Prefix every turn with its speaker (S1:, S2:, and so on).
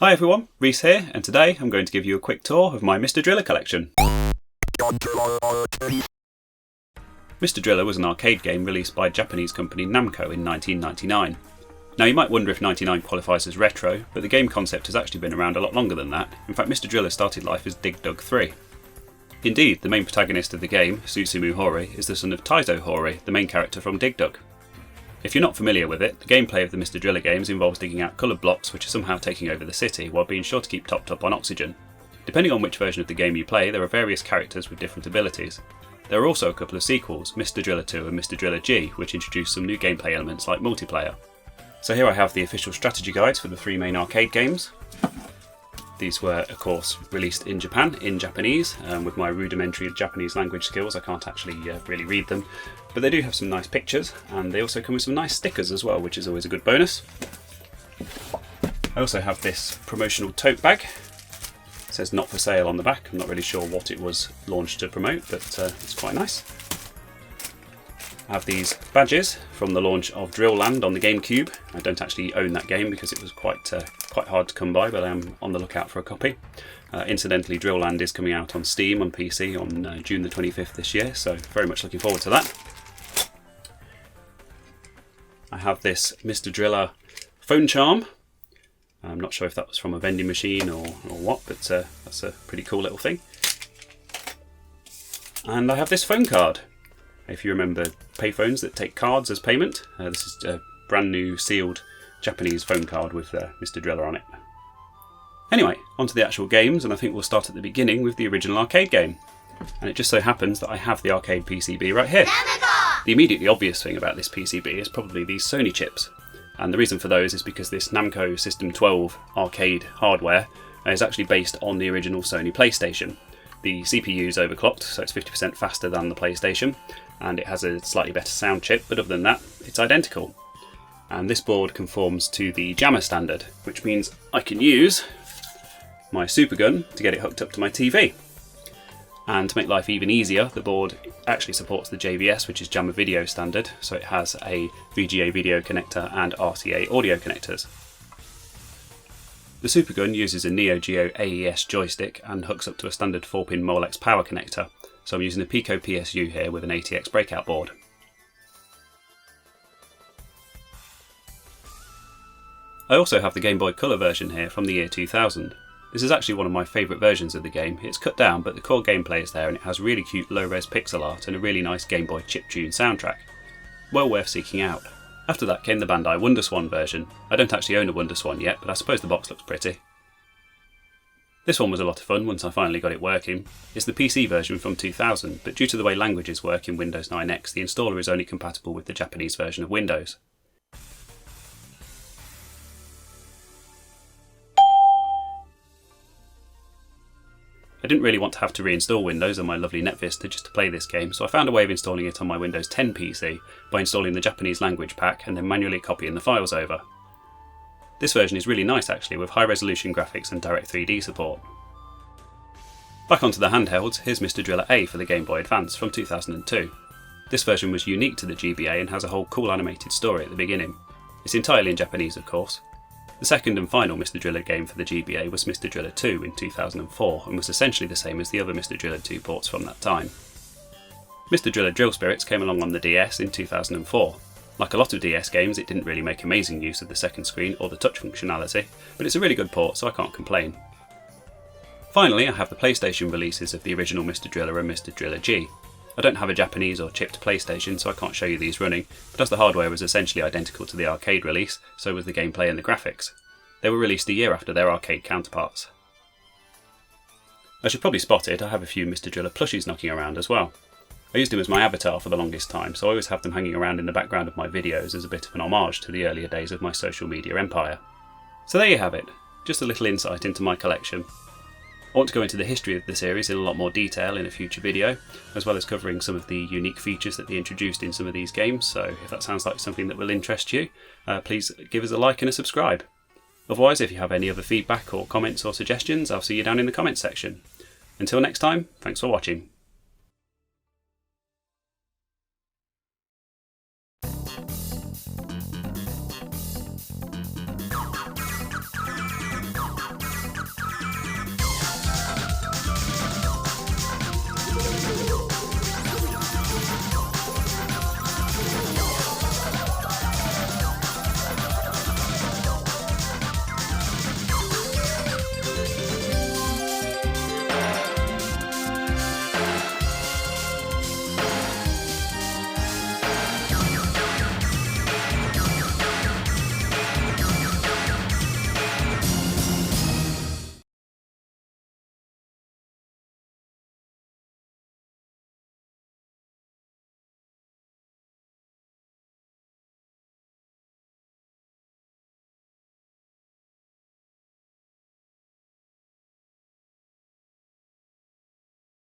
S1: Hi everyone, Reese here, and today I'm going to give you a quick tour of my Mr. Driller collection. Mr. Driller was an arcade game released by Japanese company Namco in 1999. Now you might wonder if 99 qualifies as retro, but the game concept has actually been around a lot longer than that. In fact, Mr. Driller started life as Dig Dug 3. Indeed, the main protagonist of the game, Susumu Hori, is the son of Taizo Hori, the main character from Dig Dug. If you're not familiar with it, the gameplay of the Mr. Driller games involves digging out coloured blocks which are somehow taking over the city while being sure to keep topped up on oxygen. Depending on which version of the game you play, there are various characters with different abilities. There are also a couple of sequels, Mr. Driller 2 and Mr. Driller G, which introduce some new gameplay elements like multiplayer. So here I have the official strategy guides for the three main arcade games. These were, of course, released in Japan, in Japanese. With my rudimentary Japanese language skills, I can't actually really read them. But they do have some nice pictures, and they also come with some nice stickers as well, which is always a good bonus. I also have this promotional tote bag. It says not for sale on the back. I'm not really sure what it was launched to promote, but it's quite nice. I have these badges from the launch of Drill Land on the GameCube. I don't actually own that game because it was quite hard to come by, but I am on the lookout for a copy. Incidentally, Drill Land is coming out on Steam on PC on June the 25th this year, so very much looking forward to that. I have this Mr. Driller phone charm. I'm not sure if that was from a vending machine or what, but that's a pretty cool little thing. And I have this phone card. If you remember payphones that take cards as payment, this is a brand new sealed Japanese phone card with Mr. Driller on it. Anyway, onto the actual games, and I think we'll start at the beginning with the original arcade game. And it just so happens that I have the arcade PCB right here. Namco! The immediately obvious thing about this PCB is probably these Sony chips. And the reason for those is because this Namco System 12 arcade hardware is actually based on the original Sony PlayStation. The CPU is overclocked, so it's 50% faster than the PlayStation, and it has a slightly better sound chip, but other than that, it's identical. And this board conforms to the jammer standard, which means I can use my supergun to get it hooked up to my TV. And to make life even easier, the board actually supports the JVS, which is Jammer Video standard, so it has a VGA video connector and RCA audio connectors. The supergun uses a Neo Geo AES joystick and hooks up to a standard 4-pin Molex power connector, so I'm using a Pico PSU here with an ATX breakout board. I also have the Game Boy Color version here from the year 2000. This is actually one of my favourite versions of the game. It's cut down, but the core gameplay is there, and it has really cute low-res pixel art and a really nice Game Boy chiptune soundtrack. Well worth seeking out. After that came the Bandai Windows One version. I don't actually own a Windows One yet, but I suppose the box looks pretty. This one was a lot of fun once I finally got it working. It's the PC version from 2000, but due to the way languages work in Windows 9X, the installer is only compatible with the Japanese version of Windows. I didn't really want to have to reinstall Windows on my lovely NetVista just to play this game, so I found a way of installing it on my Windows 10 PC by installing the Japanese language pack and then manually copying the files over. This version is really nice actually, with high resolution graphics and direct 3D support. Back onto the handhelds, here's Mr. Driller A for the Game Boy Advance from 2002. This version was unique to the GBA and has a whole cool animated story at the beginning. It's entirely in Japanese of course. The second and final Mr. Driller game for the GBA was Mr. Driller 2 in 2004 and was essentially the same as the other Mr. Driller 2 ports from that time. Mr. Driller Drill Spirits came along on the DS in 2004. Like a lot of DS games, it didn't really make amazing use of the second screen or the touch functionality, but it's a really good port, so I can't complain. Finally, I have the PlayStation releases of the original Mr. Driller and Mr. Driller G. I don't have a Japanese or chipped PlayStation, so I can't show you these running, but as the hardware was essentially identical to the arcade release, so was the gameplay and the graphics. They were released a year after their arcade counterparts. I should probably spot it, I have a few Mr. Driller Plushies knocking around as well. I used them as my avatar for the longest time, so I always have them hanging around in the background of my videos as a bit of an homage to the earlier days of my social media empire. So there you have it, just a little insight into my collection. I want to go into the history of the series in a lot more detail in a future video, as well as covering some of the unique features that they introduced in some of these games, so if that sounds like something that will interest you, please give us a like and a subscribe. Otherwise, if you have any other feedback or comments or suggestions, I'll see you down in the comments section. Until next time, thanks for watching.